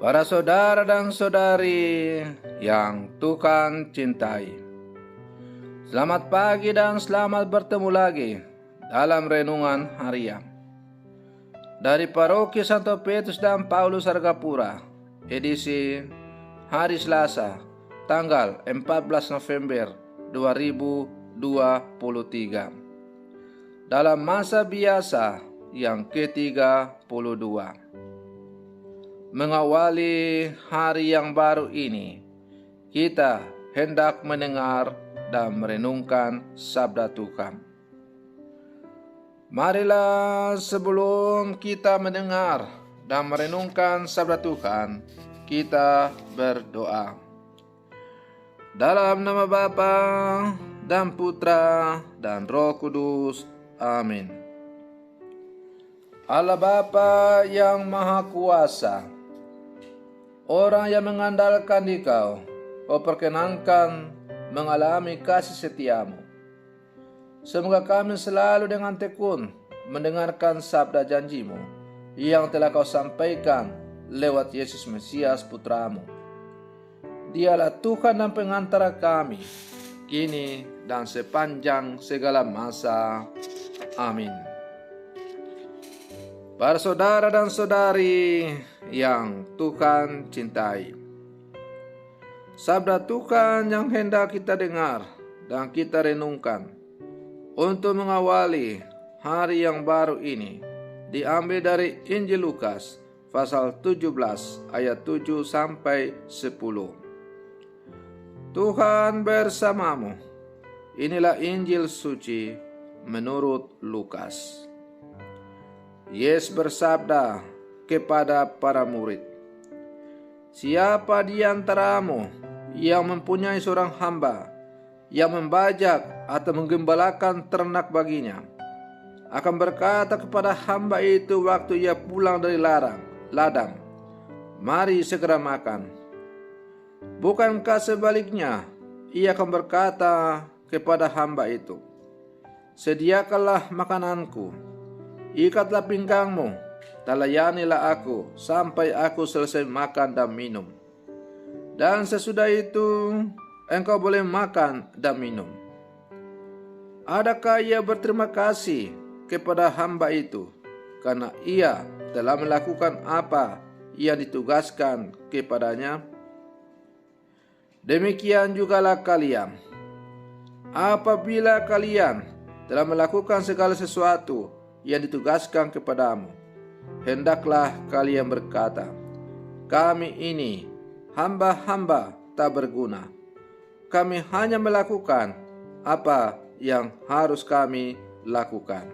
Para saudara dan saudari yang Tuhan cintai, selamat pagi dan selamat bertemu lagi dalam renungan harian dari Paroki Santo Petrus dan Paulus Argapura, edisi hari Selasa, tanggal 14 November 2023, dalam masa biasa yang ke-32. Mengawali hari yang baru ini, kita hendak mendengar dan merenungkan sabda Tuhan. Marilah sebelum kita mendengar dan merenungkan sabda Tuhan, kita berdoa. Dalam nama Bapa dan Putra dan Roh Kudus. Amin. Allah Bapa yang Maha Kuasa, orang yang mengandalkan Dikau, Kau perkenankan mengalami kasih setiamu. Semoga kami selalu dengan tekun mendengarkan sabda janjimu yang telah Kau sampaikan lewat Yesus Mesias Putramu. Dialah Tuhan dan pengantara kami, kini dan sepanjang segala masa. Amin. Para saudara dan saudari yang Tuhan cintai, sabda Tuhan yang hendak kita dengar dan kita renungkan untuk mengawali hari yang baru ini diambil dari Injil Lukas pasal 17 ayat 7 sampai 10. Tuhan bersamamu. Inilah Injil suci menurut Lukas. Yesus bersabda kepada para murid, "Siapa di antaramu yang mempunyai seorang hamba yang membajak atau menggembalakan ternak baginya, akan berkata kepada hamba itu waktu ia pulang dari ladang, 'Mari segera makan.' Bukankah sebaliknya ia akan berkata kepada hamba itu, 'Sediakanlah makananku, ikatlah pinggangmu, dan layanilah aku sampai aku selesai makan dan minum. Dan sesudah itu engkau boleh makan dan minum.' Adakah ia berterima kasih kepada hamba itu karena ia telah melakukan apa yang ditugaskan kepadanya? Demikian jugalah kalian. Apabila kalian telah melakukan segala sesuatu yang ditugaskan kepadamu, hendaklah kalian berkata, 'Kami ini hamba-hamba tak berguna. Kami hanya melakukan apa yang harus kami lakukan.'"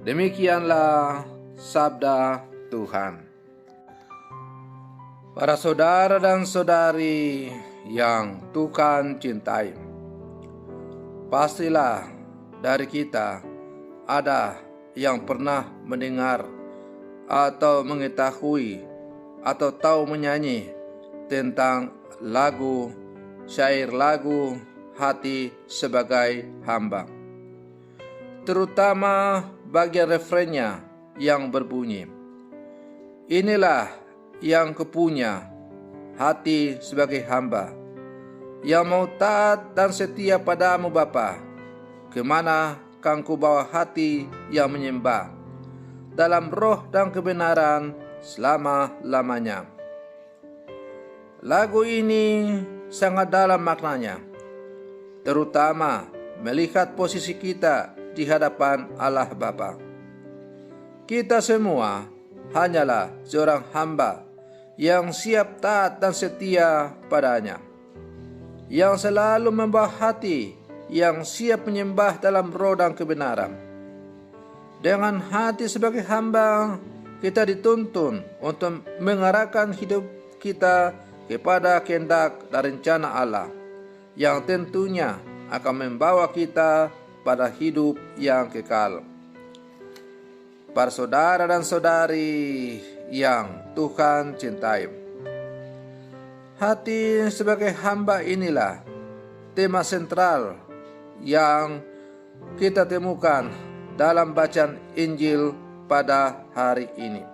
Demikianlah sabda Tuhan. Para saudara dan saudari yang Tuhan cintai, pastilah dari kita ada yang pernah mendengar atau mengetahui atau tahu menyanyi tentang syair lagu Hati Sebagai Hamba, terutama bagian refrennya yang berbunyi, "Inilah yang kupunya, hati sebagai hamba, yang mau taat dan setia padamu Bapa. Kemana kan ku bawa hati yang menyembah dalam roh dan kebenaran selama-lamanya." Lagu ini sangat dalam maknanya, terutama melihat posisi kita di hadapan Allah Bapa. Kita semua hanyalah seorang hamba yang siap taat dan setia padanya, yang selalu membawa hati yang siap menyembah dalam roh dan kebenaran. Dengan hati sebagai hamba, kita dituntun untuk mengarahkan hidup kita kepada kehendak dan rencana Allah, yang tentunya akan membawa kita pada hidup yang kekal. Para saudara dan saudari yang Tuhan cintai, hati sebagai hamba inilah tema sentral yang kita temukan dalam bacaan Injil pada hari ini.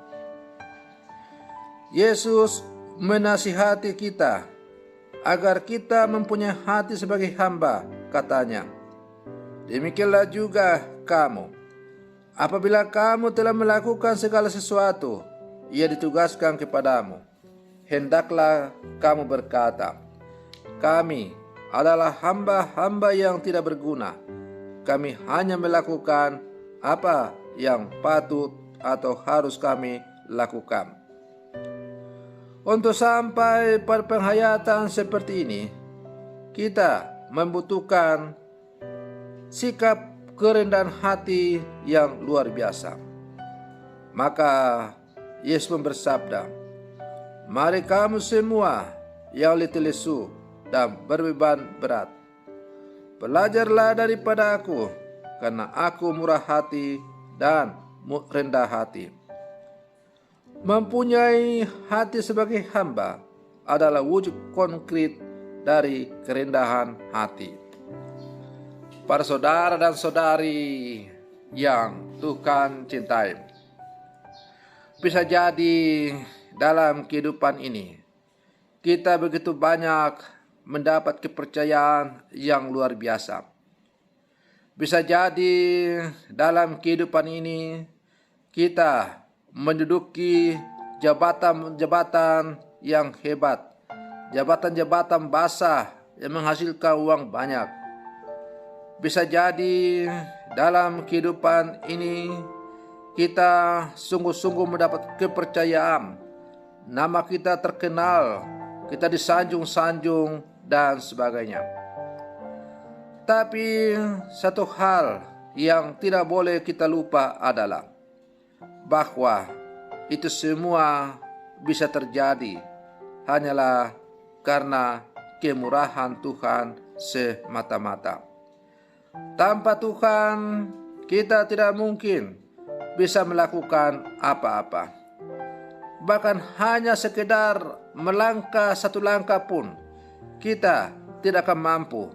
Yesus menasihati kita agar kita mempunyai hati sebagai hamba, katanya. Demikianlah juga kamu. Apabila kamu telah melakukan segala sesuatu ia ditugaskan kepadamu, hendaklah kamu berkata, kami adalah hamba-hamba yang tidak berguna. Kami hanya melakukan apa yang patut atau harus kami lakukan. Untuk sampai pada penghayatan seperti ini, kita membutuhkan sikap kerendahan hati yang luar biasa. Maka Yesus bersabda, mari kamu semua yang letih lesu dan berbeban berat, belajarlah daripada aku, karena aku murah hati dan rendah hati. Mempunyai hati sebagai hamba adalah wujud konkret dari kerendahan hati. Para saudara dan saudari yang Tuhan cintai, bisa jadi dalam kehidupan ini kita begitu banyak mendapat kepercayaan yang luar biasa. Bisa jadi dalam kehidupan ini kita menduduki jabatan-jabatan yang hebat, jabatan-jabatan basah yang menghasilkan uang banyak. Bisa jadi dalam kehidupan ini kita sungguh-sungguh mendapat kepercayaan, nama kita terkenal, kita disanjung-sanjung dan sebagainya. Tapi satu hal yang tidak boleh kita lupa adalah bahwa itu semua bisa terjadi hanyalah karena kemurahan Tuhan semata-mata. Tanpa Tuhan kita tidak mungkin bisa melakukan apa-apa. Bahkan hanya sekedar melangkah satu langkah pun kita tidak akan mampu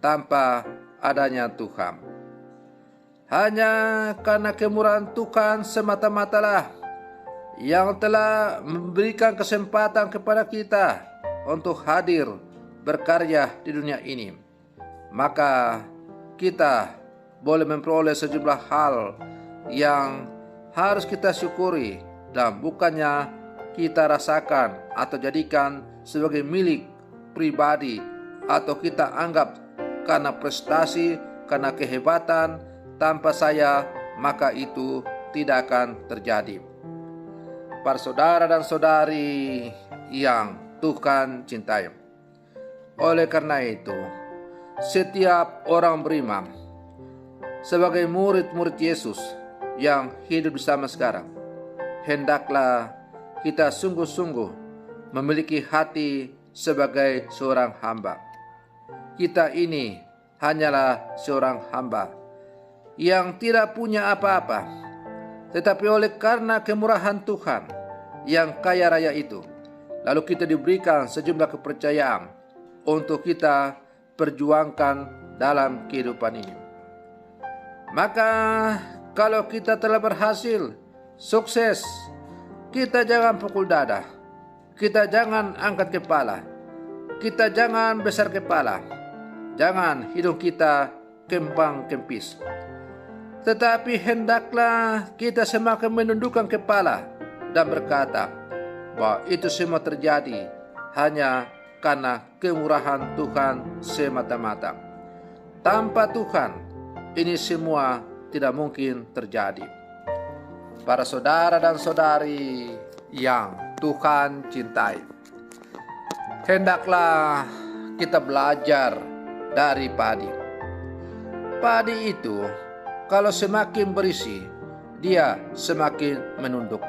tanpa adanya Tuhan. Hanya karena kemurahan Tuhan semata-matalah yang telah memberikan kesempatan kepada kita untuk hadir berkarya di dunia ini. Maka kita boleh memperoleh sejumlah hal yang harus kita syukuri dan bukannya kita rasakan atau jadikan sebagai milik pribadi atau kita anggap karena prestasi, karena kehebatan, tanpa saya maka itu tidak akan terjadi. Para saudara dan saudari yang Tuhan cintai, oleh karena itu setiap orang beriman sebagai murid-murid Yesus yang hidup bersama sekarang, hendaklah kita sungguh-sungguh memiliki hati sebagai seorang hamba. Kita ini hanyalah seorang hamba yang tidak punya apa-apa, tetapi oleh karena kemurahan Tuhan yang kaya raya itu, lalu kita diberikan sejumlah kepercayaan untuk kita perjuangkan dalam kehidupan ini. Maka kalau kita telah berhasil, sukses, kita jangan pukul dada, kita jangan angkat kepala, kita jangan besar kepala, jangan hidung kita kembang kempis. Tetapi hendaklah kita semakin menundukkan kepala dan berkata bahwa itu semua terjadi hanya karena kemurahan Tuhan semata-mata. Tanpa Tuhan ini semua tidak mungkin terjadi. Para saudara dan saudari yang Tuhan cintai, hendaklah kita belajar dari padi. Padi itu kalau semakin berisi, dia semakin menunduk.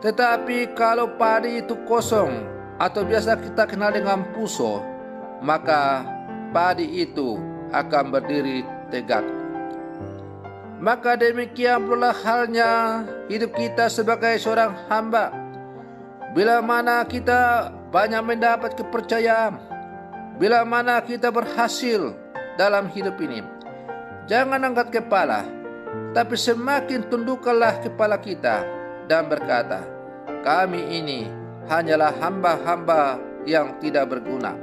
Tetapi kalau padi itu kosong atau biasa kita kenal dengan puso, maka padi itu akan berdiri tegak. Maka demikian pula halnya hidup kita sebagai seorang hamba. Bila mana kita banyak mendapat kepercayaan, bila mana kita berhasil dalam hidup ini, jangan angkat kepala, tapi semakin tundukkanlah kepala kita dan berkata, kami ini hanyalah hamba-hamba yang tidak berguna.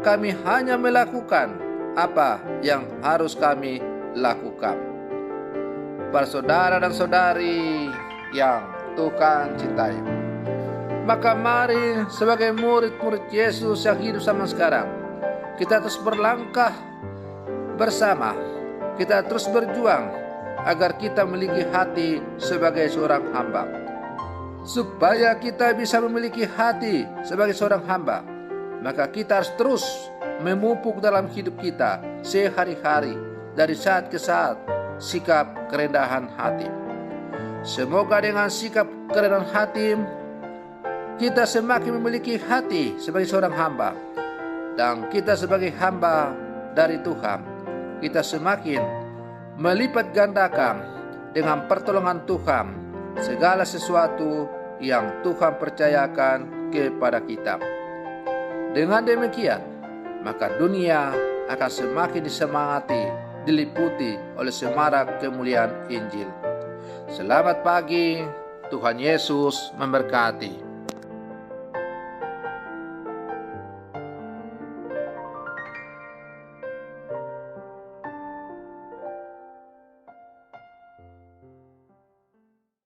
Kami hanya melakukan apa yang harus kami lakukan. Para saudara dan saudari yang Tuhan cintai, maka mari sebagai murid-murid Yesus yang hidup zaman sekarang, kita terus berlangkah bersama, kita terus berjuang agar kita memiliki hati sebagai seorang hamba. Supaya kita bisa memiliki hati sebagai seorang hamba, maka kita harus terus memupuk dalam hidup kita sehari-hari, dari saat ke saat, sikap kerendahan hati. Semoga dengan sikap kerendahan hati, kita semakin memiliki hati sebagai seorang hamba. Dan kita sebagai hamba dari Tuhan, kita semakin melipat gandakan dengan pertolongan Tuhan segala sesuatu yang Tuhan percayakan kepada kita. Dengan demikian, maka dunia akan semakin disemangati, diliputi oleh semarak kemuliaan Injil. Selamat pagi, Tuhan Yesus memberkati.